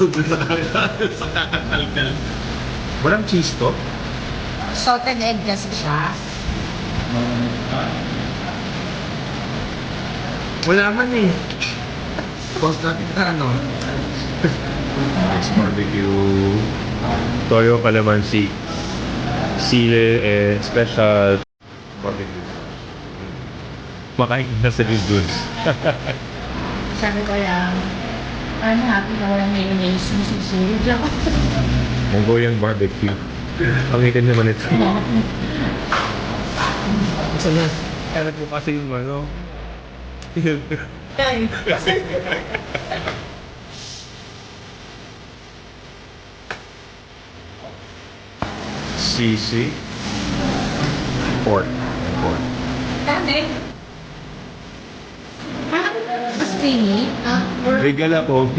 busog na sa kakakalkal. Walang cheese to? Salted egg kasi siya. Wala man eh. Post natin na ano. Next barbecue. Toyo calamansi. Sile special. Barbecue. Makain na sa dun. Sabi ko lang, I'm happy na walang mayonnaise. Masisilid ako. Mongolian barbecue. Pangitin naman ito. Sana. Kaya po kasi yung ano. Sisi. Pork. Pork. Dami. Mas creamy. Regala po.